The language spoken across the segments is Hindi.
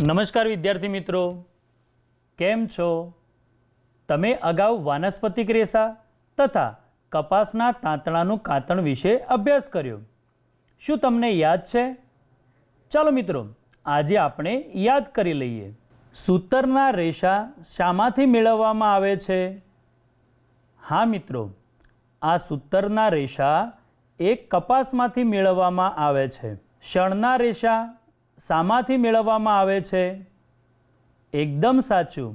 નમસ્કાર વિદ્યાર્થી મિત્રો, કેમ છો? તમે અગાઉ વાનસ્પતિક રેસા તથા કપાસના તાંતણાનું કાતણ વિશે અભ્યાસ કર્યો. શું તમને યાદ છે? ચાલો મિત્રો, આજે આપણે યાદ કરી લઈએ. સૂતરના રેસા શામાંથી મેળવવામાં આવે છે? હા મિત્રો, આ સૂતરના રેસા એક કપાસમાંથી મેળવવામાં આવે છે. શણના રેસા શામાંથી મેળવવામાં આવે છે? એકદમ સાચું,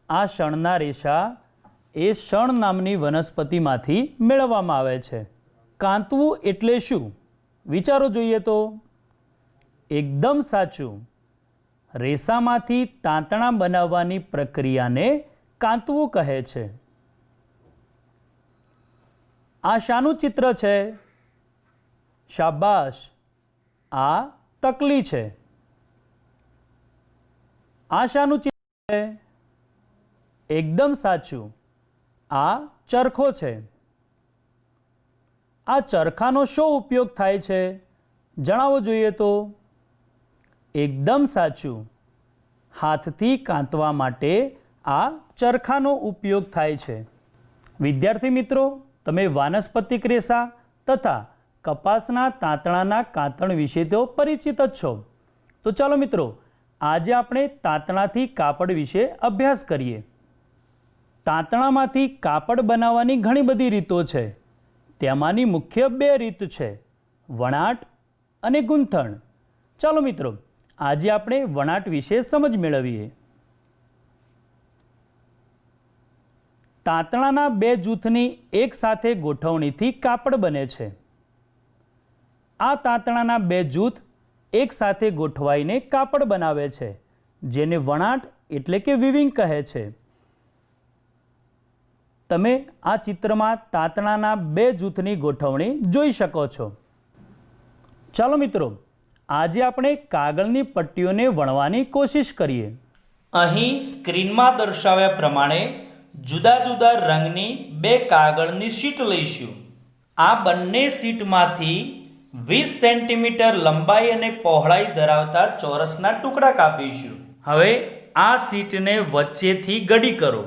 આ શણના રેસા એ શણ નામની વનસ્પતિમાંથી મેળવવામાં આવે છે. કાંતવું એટલે શું? વિચારો જોઈએ તો. એકદમ સાચું, રેસામાંથી તાંતણા બનાવવાની પ્રક્રિયાને કાંતવું કહે છે. આ શાનું ચિત્ર છે? શાબાશ, આ તકલી છે. આ શાનું ચિત્ર છે? એકદમ સાચું, આ ચરખો છે. આ ચરખાનો શો ઉપયોગ થાય છે? જણાવો જોઈએ તો. એકદમ સાચું, હાથથી કાંતવા માટે આ ચરખાનો ઉપયોગ થાય છે. વિદ્યાર્થી મિત્રો, તમે વાનસ્પતિક રેસા તથા કપાસના તાંતણાના કાતણ વિશે તો પરિચિત જ છો. તો ચાલો મિત્રો, આજે આપણે તાંતણાથી કાપડ વિશે અભ્યાસ કરીએ. તાંતણામાંથી કાપડ બનાવવાની ઘણી બધી રીતો છે. તેમાંની મુખ્ય બે રીત છે, વણાટ અને ગૂંથણ. ચાલો મિત્રો, આજે આપણે વણાટ વિશે સમજ મેળવીએ. તાંતણાના બે જૂથની એક સાથે ગોઠવણીથી કાપડ બને છે. આ તાંતણાના બે જૂથ એક સાથે ગોઠવાઈને કાપડ બનાવે છે, જેને વણાટ એટલે કે વીવિંગ કહે છે. તમે આ ચિત્રમાં તાંતણાના બે જૂથની ગોઠવણી જોઈ શકો છો. ચાલો મિત્રો, આજે આપણે કાગળની પટ્ટીઓને વણવાની કોશિશ કરીએ. અહીં સ્ક્રીનમાં દર્શાવ્યા પ્રમાણે જુદા જુદા રંગની બે કાગળની શીટ લઈશું. આ બંને શીટમાંથી 20 સેન્ટીમીટર લંબાઈ અને પહોળાઈ ધરાવતા ચોરસના ટુકડા કાપીશું. હવે આ શીટને વચ્ચેથી ગડી કરો.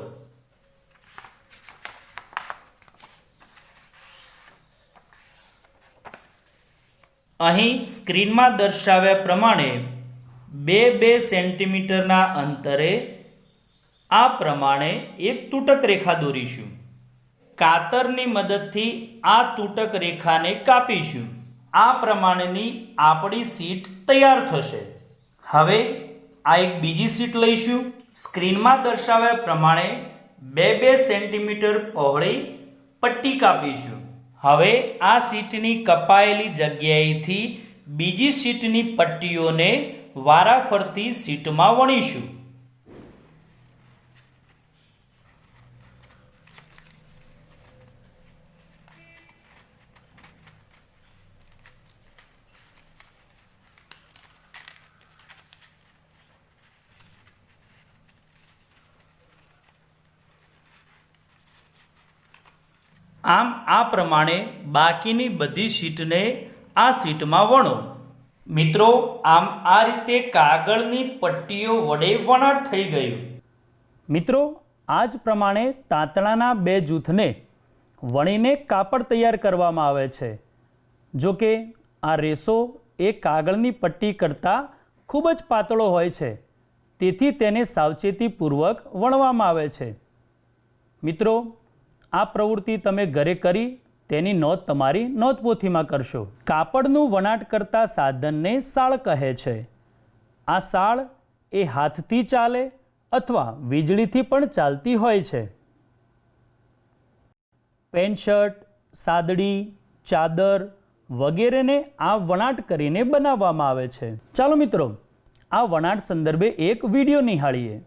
અહીં સ્ક્રીનમાં દર્શાવ્યા પ્રમાણે 2-2 સેન્ટીમીટરના અંતરે આ પ્રમાણે એક તૂટક રેખા દોરીશું. કાતરની મદદથી આ તૂટક રેખાને કાપીશું. આ પ્રમાણેની આપણી શીટ તૈયાર થશે. હવે આ એક બીજી શીટ લઈશું. સ્ક્રીનમાં દર્શાવ્યા પ્રમાણે 2-2 સેન્ટીમીટર પહોળી પટ્ટી કાપીશું. હવે આ શીટની કપાયેલી જગ્યાએથી બીજી શીટની પટ્ટીઓને વારાફરતી શીટમાં વણીશું. આમ આ પ્રમાણે બાકીની બધી શીટને આ શીટમાં વણો. મિત્રો, આમ આ રીતે કાગળની પટ્ટીઓ વડે વણાટ થઈ ગયું. મિત્રો, આ જ પ્રમાણે તાંતણાના બે જૂથને વણીને કાપડ તૈયાર કરવામાં આવે છે. જો કે આ રેસો એ કાગળની પટ્ટી કરતાં ખૂબ જ પાતળો હોય છે, તેથી તેને સાવચેતીપૂર્વક વણવામાં આવે છે. મિત્રો, આ પ્રવૃત્તિ તમે ઘરે કરી તેની નોંધ તમારી નોંધપોથીમાં કરશો. કાપડનું વણાટ કરતા સાધનને સાળ કહે છે. આ સાળ એ હાથથી ચાલે અથવા વીજળીથી પણ ચાલતી હોય છે. પેન્ટ શર્ટ, સાદડી, ચાદર વગેરેને આ વણાટ કરીને બનાવવામાં આવે છે. ચાલો મિત્રો, આ વણાટ સંદર્ભે એક વિડીયો નિહાળીએ.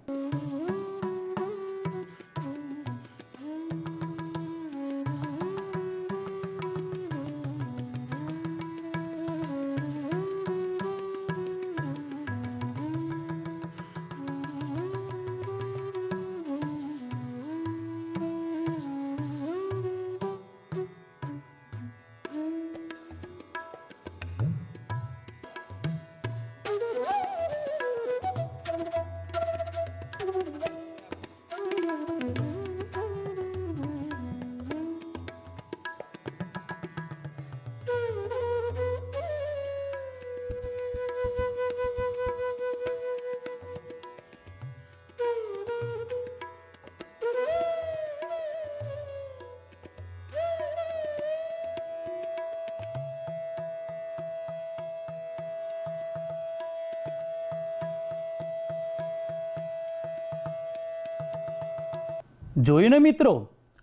જોયું ને મિત્રો,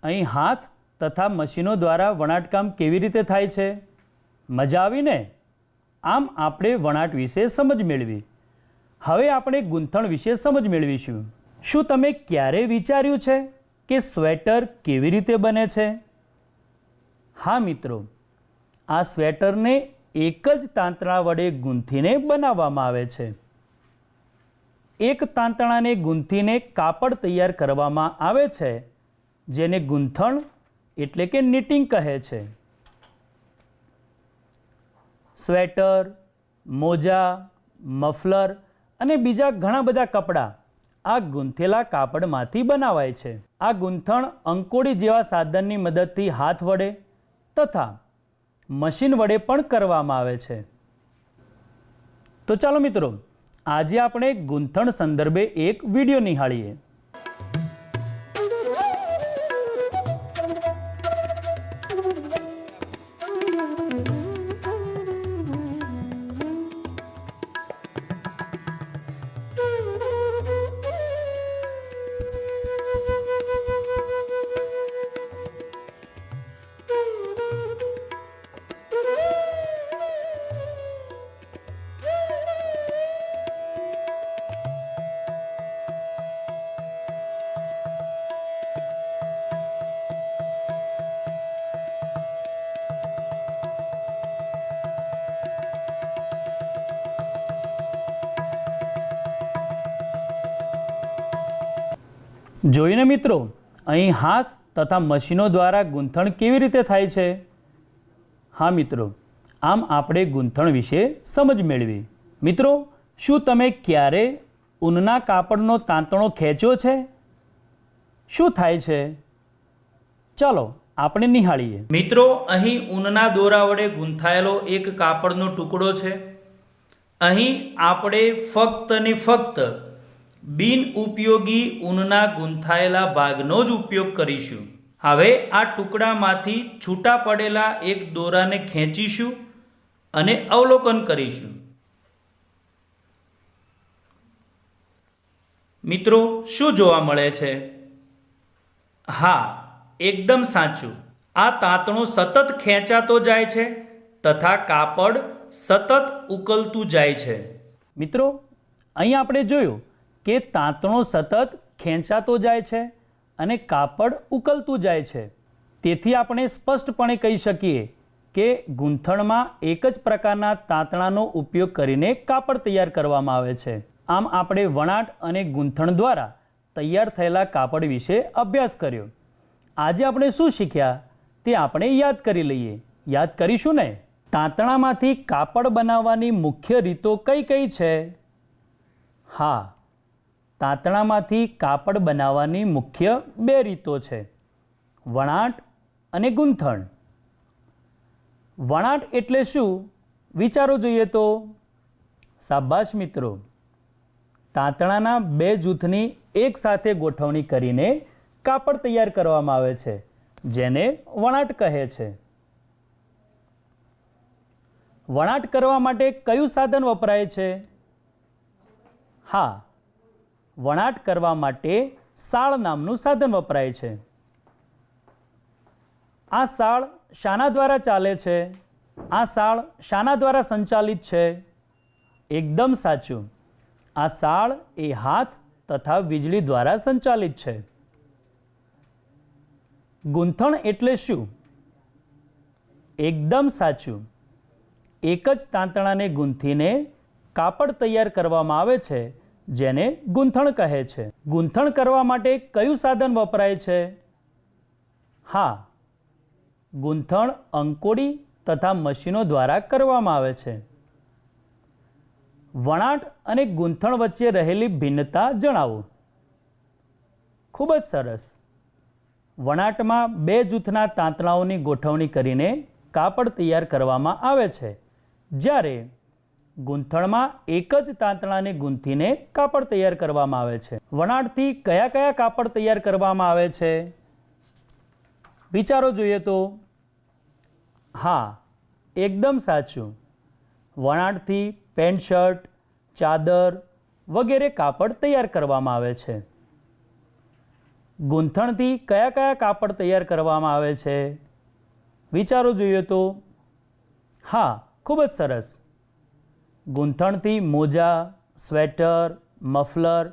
અહીં હાથ તથા મશીનો દ્વારા વણાટકામ કેવી રીતે થાય છે? મજા આવી ને? આમ આપણે વણાટ વિશે સમજ મેળવી. હવે આપણે ગૂંથણ વિશે સમજ મેળવીશું. શું તમે ક્યારેય વિચાર્યું છે કે સ્વેટર કેવી રીતે બને છે? હા મિત્રો, આ સ્વેટરને એક જ તાંતણા વડે ગૂંથીને બનાવવામાં આવે છે. એક તાંતણાને ગૂંથીને કાપડ તૈયાર કરવામાં આવે છે, જેને ગૂંથણ એટલે કે નીટિંગ કહે છે. સ્વેટર, મોજા, મફલર અને બીજા ઘણા બધા કપડાં આ ગૂંથેલા કાપડમાંથી બનાવાય છે. આ ગૂંથણ અંકોડી જેવા સાધનની મદદથી હાથ વડે તથા મશીન વડે પણ કરવામાં આવે છે. તો ચાલો મિત્રો, આજે આપણે ગૂંથણ સંદર્ભે એક વિડીયો નિહાળીએ. જોઈને મિત્રો, અહીં હાથ તથા મશીનો દ્વારા ગૂંથણ કેવી રીતે થાય છે? હા મિત્રો, આમ આપણે ગૂંથણ વિશે સમજ મેળવી. મિત્રો, શું તમે ક્યારે ઊનના કાપડનો તાંતણો ખેંચ્યો છે? શું થાય છે? ચાલો આપણે નિહાળીએ. મિત્રો, અહીં ઊનના દોરા વડે ગૂંથાયેલો એક કાપડનો ટુકડો છે. અહીં આપણે ફક્ત ને ફક્ત બિન ઉપયોગી ઊનના ગૂંથાયેલા ભાગનો જ ઉપયોગ કરીશું. હવે આ ટુકડામાંથી છૂટા પડેલા એક દોરાને ખેંચીશું અને અવલોકન કરીશું. મિત્રો, શું જોવા મળે છે? હા, એકદમ સાચું. આ તાંતણો સતત ખેંચાતો જાય છે તથા કાપડ સતત ઉકલતું જાય છે. મિત્રો, અહીં આપણે જોયું કે તાંતણો સતત ખેંચાતો જાય છે અને કાપડ ઉકલતું જાય છે. તેથી આપણે સ્પષ્ટપણે કહી શકીએ કે ગૂંથણમાં એક જ પ્રકારના તાંતણાનો ઉપયોગ કરીને કાપડ તૈયાર કરવામાં આવે છે. આમ આપણે વણાટ અને ગૂંથણ દ્વારા તૈયાર થયેલા કાપડ વિશે અભ્યાસ કર્યો. આજે આપણે શું શીખ્યા તે આપણે યાદ કરી લઈએ. યાદ કરીશું ને? તાંતણામાંથી કાપડ બનાવવાની મુખ્ય રીતો કઈ કઈ છે? હા, તાંતણામાંથી કાપડ બનાવવાની મુખ્ય બે રીતો છે: વણાટ અને ગૂંથણ. વણાટ એટલે શું? વિચારો જોઈએ તો. શાબાશ મિત્રો, તાંતણાના બે જૂથની એક સાથે ગોઠવણી કરીને કાપડ તૈયાર કરવામાં આવે છે, જેને વણાટ કહે છે. વણાટ કરવા માટે કયું સાધન વપરાય છે? હા, વણાટ કરવા માટે સાળ નામનું સાધન વપરાય છે. આ સાળ શાના દ્વારા ચાલે છે? આ સાળ શાના દ્વારા સંચાલિત છે? એકદમ સાચું. આ સાળ એ હાથ તથા વીજળી દ્વારા સંચાલિત છે. ગૂંથણ એટલે શું? એકદમ સાચું. એક જ તાંતણાને ગૂંથીને કાપડ તૈયાર કરવામાં આવે છે, જેને ગૂંથણ કહે છે. ગૂંથણ કરવા માટે કયું સાધન વપરાય છે? હા, ગૂંથણ અંકોડી તથા મશીનો દ્વારા કરવામાં આવે છે. વણાટ અને ગૂંથણ વચ્ચે રહેલી ભિન્નતા જણાવો. ખૂબ જ સરસ. વણાટમાં બે જૂથના તાંતણાઓની ગોઠવણી કરીને કાપડ તૈયાર કરવામાં આવે છે, જ્યારે ગૂંથણમાં એક જ તાંતણાને ગૂંથીને કાપડ તૈયાર કરવામાં આવે છે. વણાટથી કયા કયા કાપડ તૈયાર કરવામાં આવે છે? વિચારો જોઈએ તો. હા, એકદમ સાચું. વણાટથી પેન્ટ શર્ટ, ચાદર વગેરે કાપડ તૈયાર કરવામાં આવે છે. ગૂંથણથી કયા કયા કાપડ તૈયાર કરવામાં આવે છે? વિચારો જોઈએ તો. હા, ખૂબ જ સરસ. ગૂંથણથી મોજા, સ્વેટર, મફલર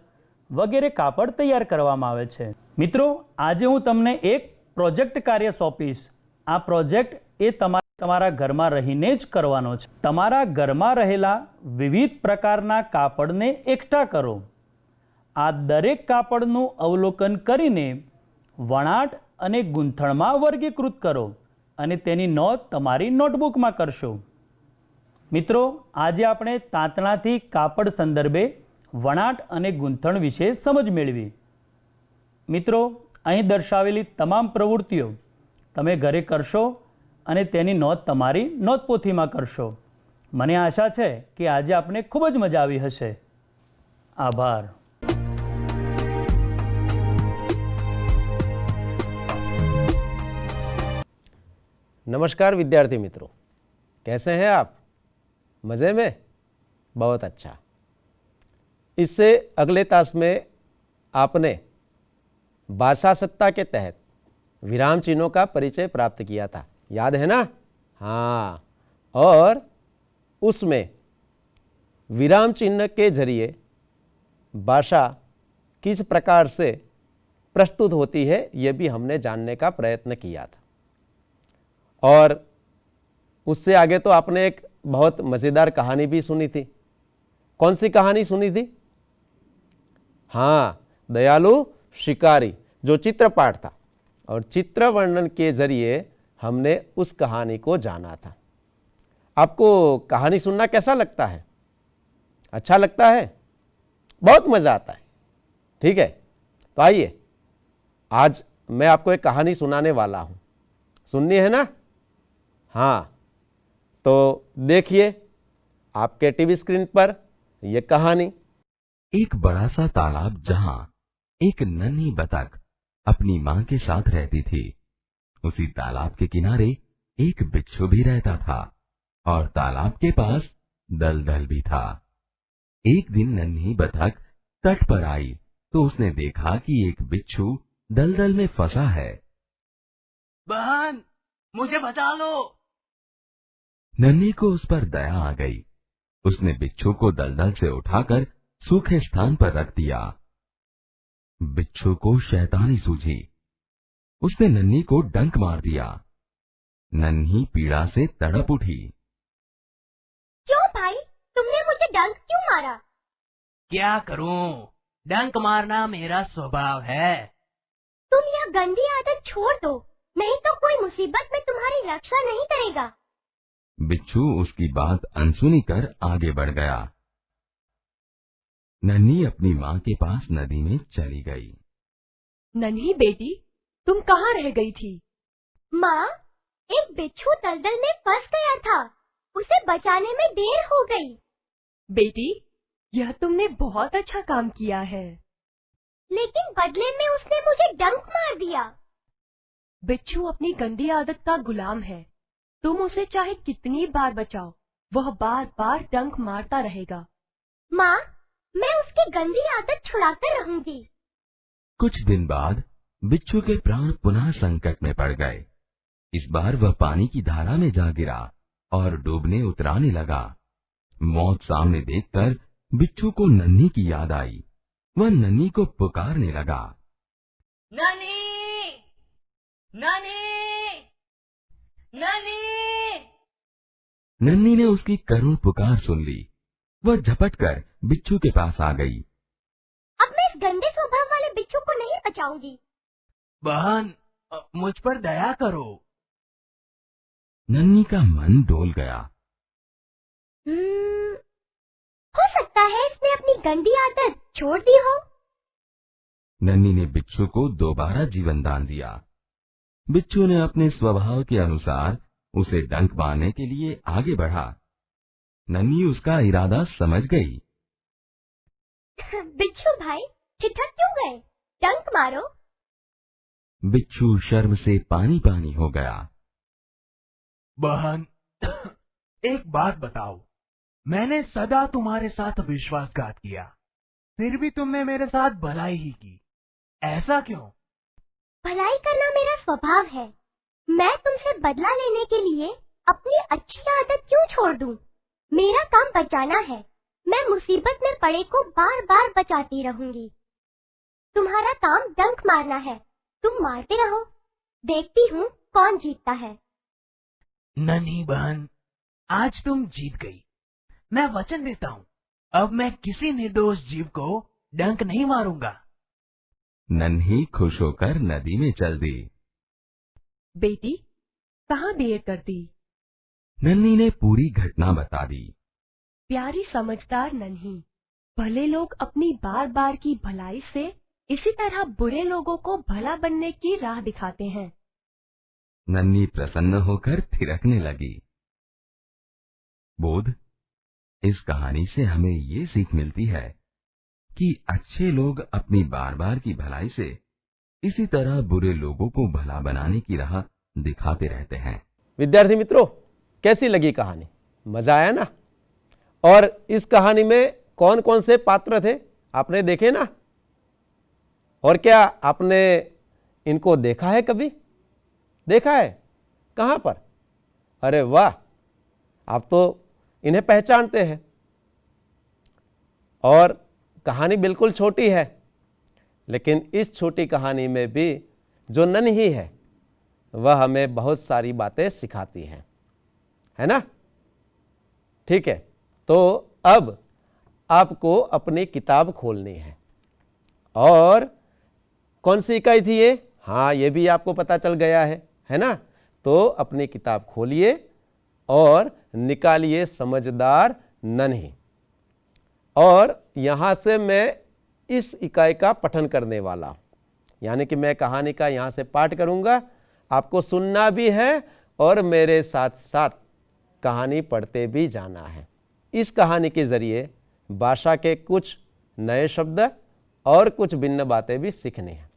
વગેરે કાપડ તૈયાર કરવામાં આવે છે. મિત્રો, આજે હું તમને એક પ્રોજેક્ટ કાર્ય સોંપીશ. આ પ્રોજેક્ટ એ તમારા ઘરમાં રહીને જ કરવાનો છે. તમારા ઘરમાં રહેલા વિવિધ પ્રકારના કાપડને એકઠા કરો. આ દરેક કાપડનું અવલોકન કરીને વણાટ અને ગૂંથણમાં વર્ગીકૃત કરો અને તેની નોંધ તમારી નોટબુકમાં કરશો. મિત્રો, આજે આપણે તાંતણાથી કાપડ સંદર્ભે વણાટ અને ગૂંથણ વિશે સમજ મેળવી. મિત્રો, અહીં દર્શાવેલી તમામ પ્રવૃત્તિઓ તમે ઘરે કરશો અને તેની નોંધ તમારી નોટપોથીમાં કરશો. મને આશા છે કે આજે આપને ખૂબ જ મજા આવી હશે. આભાર. नमस्कार विद्यार्थी मित्रों, कैसे हैं आप? मज़े में? बहुत अच्छा. इससे अगले तास में आपने भाषा सत्ता के तहत विराम चिन्हों का परिचय प्राप्त किया था, याद है ना? हाँ, और उसमें विराम चिन्ह के जरिए भाषा किस प्रकार से प्रस्तुत होती है ये भी हमने जानने का प्रयत्न किया था. और उससे आगे तो आपने एक बहुत मज़ेदार कहानी भी सुनी थी. कौन सी कहानी सुनी थी? हाँ, दयालु शिकारी, जो चित्रपाठ था, और चित्र वर्णन के जरिए हमने उस कहानी को जाना था. आपको कहानी सुनना कैसा लगता है? अच्छा लगता है? बहुत मज़ा आता है. ठीक है, तो आइए आज मैं आपको एक कहानी सुनाने वाला हूँ. सुननी है ना? हाँ, तो देखिए आपके टीवी स्क्रीन पर यह कहानी. एक बड़ा सा तालाब जहां एक नन्ही बतख अपनी मां के साथ रहती थी, उसी तालाब के किनारे एक बिच्छू भी रहता था और तालाब के पास दलदल भी था. एक दिन नन्ही बतख तट पर आई तो उसने देखा कि एक बिच्छू दलदल में फंसा है. बहन, मुझे बचा लो. नन्ही को उस पर दया आ गई. उसने बिच्छू को दलदल से उठाकर सूखे स्थान पर रख दिया. बिच्छू को शैतानी सूझी. उसने नन्ही को डंक मार दिया. नन्ही पीड़ा से तड़प उठी. क्यों भाई, तुमने मुझे डंक क्यों मारा? क्या करूं, डंक मारना मेरा स्वभाव है. तुम यह गंदी आदत छोड़ दो, नहीं तो कोई मुसीबत में तुम्हारी रक्षा नहीं करेगा. बिच्छू उसकी बात अनसुनी कर आगे बढ़ गया. नन्ही अपनी माँ के पास नदी में चली गई. नन्ही बेटी, तुम कहाँ रह गई थी? माँ, एक बिच्छू दलदल में फंस गया था, उसे बचाने में देर हो गई. बेटी, यह तुमने बहुत अच्छा काम किया है. लेकिन बदले में उसने मुझे डंक मार दिया. बिच्छू अपनी गंदी आदत का गुलाम है. तुम उसे चाहे कितनी बार बचाओ, वह बार बार डंक मारता रहेगा. माँ, मैं उसकी गंदी आदत छुड़ाकर रहूंगी. कुछ दिन बाद बिच्छू के प्राण पुनः संकट में पड़ गए. इस बार वह पानी की धारा में जा गिरा और डूबने उतराने लगा. मौत सामने देखकर बिच्छू को नन्ही की याद आई. वह नन्ही को पुकारने लगा. नानी, नानी, नानी. नन्ही ने उसकी करुण पुकार सुन ली. वह झपटकर बिच्छू के पास आ गई. अब मैं इस गंदे स्वभाव वाले बिच्छू को नहीं बचाऊंगी. बहन, मुझ पर दया करो. नन्ही का मन डोल गया. हो सकता है इसने अपनी गंदी आदत छोड़ दी हो. नन्ही ने बिच्छू को दोबारा जीवन दान दिया. बिच्छू ने अपने स्वभाव के अनुसार उसे डंक मारने के लिए आगे बढ़ा. नन्ही उसका इरादा समझ गई. बिच्छू भाई, ठिठक क्यों गए? डंक मारो. बिच्छू शर्म से पानी पानी हो गया. बहन, एक बात बताओ, मैंने सदा तुम्हारे साथ विश्वासघात किया, फिर भी तुमने मेरे साथ भलाई ही की. ऐसा क्यों? भलाई करना मेरा स्वभाव है। मैं तुमसे बदला लेने के लिए अपनी अच्छी आदत क्यों छोड़ दूं? मेरा काम बचाना है। मैं मुसीबत में पड़े को बार बार बचाती रहूंगी। तुम्हारा काम डंक मारना है। तुम मारते रहो। देखती हूँ कौन जीतता है। नन्ही बहन, आज तुम जीत गई। मैं वचन देता हूँ, अब मैं किसी निर्दोष जीव को डंक नहीं मारूंगा। नन्ही खुश होकर नदी में चल दी। बेटी, कहाँ देर कर दी? नन्ही ने पूरी घटना बता दी। प्यारी समझदार नन्ही, भले लोग अपनी बार बार की भलाई से इसी तरह बुरे लोगों को भला बनने की राह दिखाते हैं। नन्ही प्रसन्न होकर थिरकने लगी। बोध, इस कहानी से हमें ये सीख मिलती है कि अच्छे लोग अपनी बार बार की भलाई से इसी तरह बुरे लोगों को भला बनाने की राह दिखाते रहते हैं। विद्यार्थी मित्रों, कैसी लगी कहानी? मजा आया ना? और इस कहानी में कौन कौन से पात्र थे आपने देखे ना? और क्या आपने इनको देखा है? कभी देखा है? कहां पर? अरे वाह, आप तो इन्हें पहचानते हैं। और कहानी बिल्कुल छोटी है, लेकिन इस छोटी कहानी में भी जो नन्ही है वह हमें बहुत सारी बातें सिखाती है ना? ठीक है, तो अब आपको अपनी किताब खोलनी है। और कौन सी इकाई थी ये? हाँ, ये भी आपको पता चल गया है ना? तो अपनी किताब खोलिए और निकालिए समझदार नन्ही। और यहां से मैं इस इकाई का पठन करने वाला हूं, यानी कि मैं कहानी का यहां से पाठ करूंगा। आपको सुनना भी है और मेरे साथ साथ कहानी पढ़ते भी जाना है। इस कहानी के जरिए भाषा के कुछ नए शब्द और कुछ भिन्न बातें भी सीखनी है।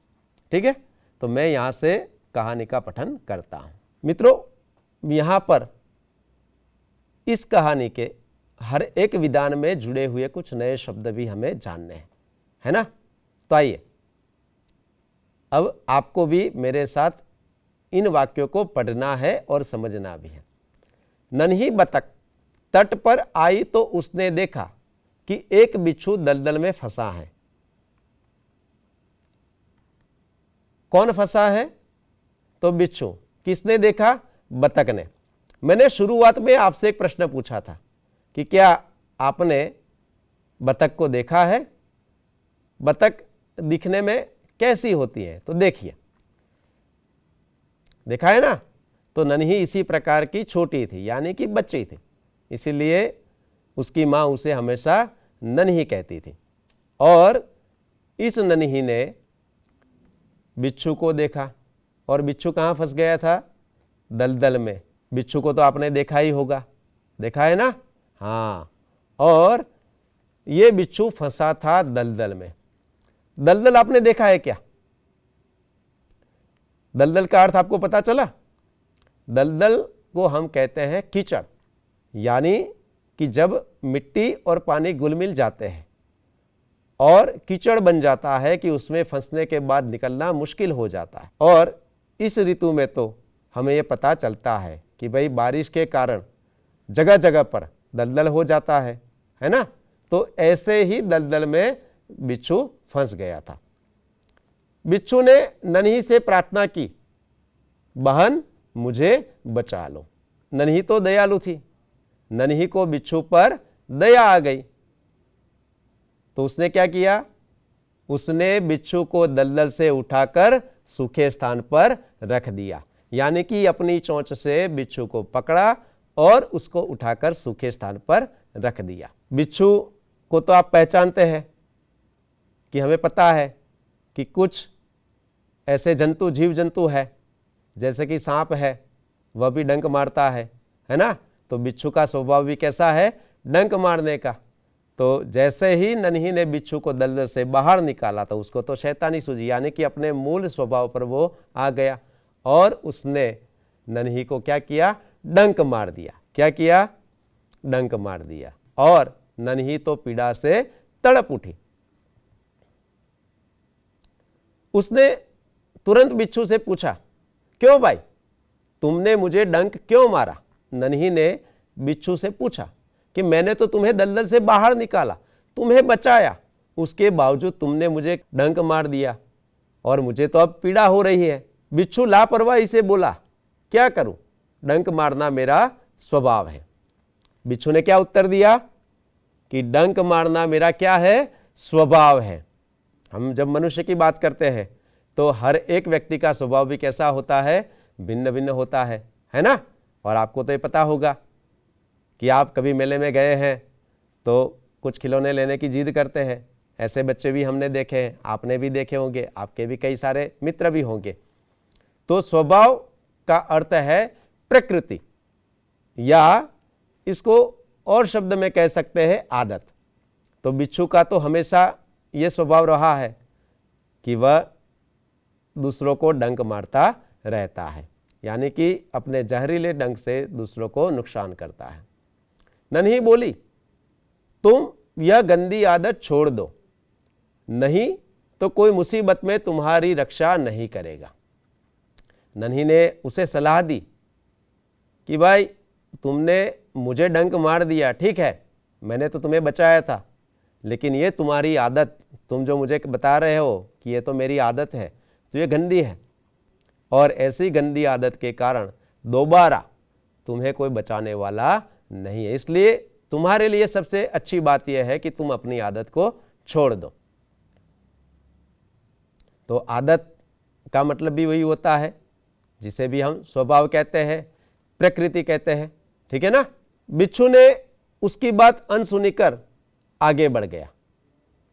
ठीक है, तो मैं यहां से कहानी का पठन करता हूं। मित्रों, यहां पर इस कहानी के हर एक विधान में जुड़े हुए कुछ नए शब्द भी हमें जानने हैं, है ना? तो आइए, अब आपको भी मेरे साथ इन वाक्यों को पढ़ना है और समझना भी है। नन्ही बतख तट पर आई तो उसने देखा कि एक बिच्छू दलदल में फंसा है। कौन फंसा है? तो बिच्छू। किसने देखा? बतख ने। मैंने शुरुआत में आपसे एक प्रश्न पूछा था कि क्या आपने बतख को देखा है? बतख दिखने में कैसी होती है? तो देखिए, देखा है ना? तो नन्ही इसी प्रकार की छोटी थी, यानी कि बच्ची थी, इसीलिए उसकी मां उसे हमेशा नन्ही कहती थी। और इस नन्ही ने बिच्छू को देखा, और बिच्छू कहाँ फंस गया था? दलदल में। बिच्छू को तो आपने देखा ही होगा, देखा है ना? हाँ, और ये बिच्छू फंसा था दलदल में। दलदल आपने देखा है क्या? दलदल का अर्थ आपको पता चला? दलदल को हम कहते हैं कीचड़, यानी कि जब मिट्टी और पानी घुल मिल जाते हैं और कीचड़ बन जाता है कि उसमें फंसने के बाद निकलना मुश्किल हो जाता है। और इस ऋतु में तो हमें यह पता चलता है कि भाई बारिश के कारण जगह जगह पर दलदल हो जाता है ना? तो ऐसे ही दलदल में बिच्छू फंस गया था। बिच्छू ने नन्ही से प्रार्थना की, बहन मुझे बचा लो। नन्ही तो दयालु थी, नन्ही को बिच्छू पर दया आ गई, तो उसने क्या किया? उसने बिच्छू को दलदल से उठाकर सूखे स्थान पर रख दिया, यानी कि अपनी चोंच से बिच्छू को पकड़ा और उसको उठाकर सूखे स्थान पर रख दिया। बिच्छू को तो आप पहचानते हैं कि हमें पता है कि कुछ ऐसे जंतु, जीव जंतु है, जैसे कि सांप है, वह भी डंक मारता है ना? तो बिच्छू का स्वभाव भी कैसा है? डंक मारने का। तो जैसे ही नन्ही ने बिच्छू को दलदल से बाहर निकाला तो उसको तो शैतानी सूझी, यानी कि अपने मूल स्वभाव पर वो आ गया और उसने नन्ही को क्या किया? डंक मार दिया। क्या किया? डंक मार दिया, और नन्ही तो पीड़ा से तड़प उठी। उसने तुरंत बिच्छू से पूछा, क्यों भाई, तुमने मुझे डंक क्यों मारा? नन्ही ने बिच्छू से पूछा कि मैंने तो तुम्हें दलदल से बाहर निकाला, तुम्हें बचाया, उसके बावजूद तुमने मुझे डंक मार दिया और मुझे तो अब पीड़ा हो रही है। बिच्छू लापरवाही से बोला, क्या करूं, डंक मारना मेरा स्वभाव है। बिच्छू ने क्या उत्तर दिया कि डंक मारना मेरा क्या है, स्वभाव है। हम जब मनुष्य की बात करते हैं तो हर एक व्यक्ति का स्वभाव भी कैसा होता है, भिन्न भिन्न होता है ना। और आपको तो ये पता होगा कि आप कभी मेले में गए हैं तो कुछ खिलौने लेने की जिद करते हैं। ऐसे बच्चे भी हमने देखे हैं, आपने भी देखे होंगे, आपके भी कई सारे मित्र भी होंगे। तो स्वभाव का अर्थ है प्रकृति, या इसको और शब्द में कह सकते हैं आदत। तो बिच्छू का तो हमेशा ये स्वभाव रहा है कि वह दूसरों को डंक मारता रहता है, यानी कि अपने जहरीले डंक से दूसरों को नुकसान करता है। नन्ही बोली, तुम यह गंदी आदत छोड़ दो, नहीं तो कोई मुसीबत में तुम्हारी रक्षा नहीं करेगा। नन्ही ने उसे सलाह दी कि भाई तुमने मुझे डंक मार दिया, ठीक है, मैंने तो तुम्हें बचाया था, लेकिन ये तुम्हारी आदत, तुम जो मुझे बता रहे हो कि ये तो मेरी आदत है, तो ये गंदी है, और ऐसी गंदी आदत के कारण दोबारा तुम्हें कोई बचाने वाला नहीं है। इसलिए तुम्हारे लिए सबसे अच्छी बात यह है कि तुम अपनी आदत को छोड़ दो। तो आदत का मतलब भी वही होता है जिसे भी हम स्वभाव कहते हैं, प्रकृति कहते हैं, ठीक है ना। बिच्छू ने उसकी बात अनसुनी कर आगे बढ़ गया।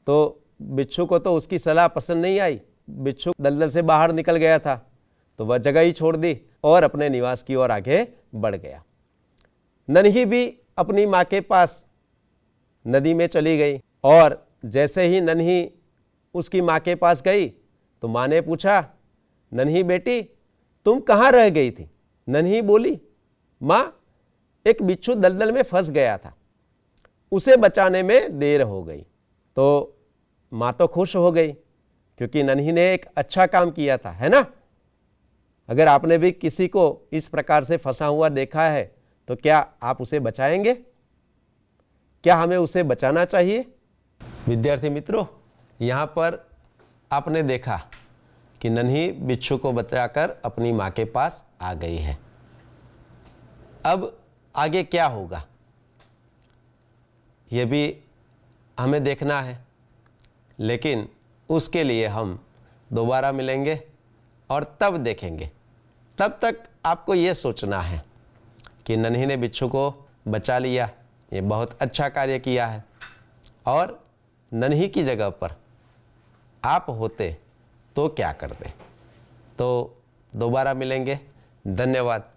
तो बिच्छू को तो उसकी सलाह पसंद नहीं आई। बिच्छू दलदल से बाहर निकल गया था, तो वह जगह ही छोड़ दी और अपने निवास की ओर आगे बढ़ गया। नन्ही भी अपनी माँ के पास नदी में चली गई, और जैसे ही नन्ही उसकी माँ के पास गई तो माँ ने पूछा, नन्ही बेटी तुम कहाँ रह गई थी? नन्ही बोली, माँ एक बिच्छू दलदल में फंस गया था, उसे बचाने में देर हो गई। तो माँ तो खुश हो गई क्योंकि नन्ही ने एक अच्छा काम किया था, है ना। अगर आपने भी किसी को इस प्रकार से फंसा हुआ देखा है तो क्या आप उसे बचाएंगे? क्या हमें उसे बचाना चाहिए? विद्यार्थी मित्रों, यहाँ पर आपने देखा कि नन्ही बिच्छू को बचाकर अपनी माँ के पास आ गई है। अब आगे क्या होगा ये भी हमें देखना है, लेकिन उसके लिए हम दोबारा मिलेंगे और तब देखेंगे। तब तक आपको ये सोचना है कि नन्ही ने बिच्छू को बचा लिया, ये बहुत अच्छा कार्य किया है, और नन्ही की जगह पर आप होते तो क्या करते। तो दोबारा मिलेंगे। धन्यवाद।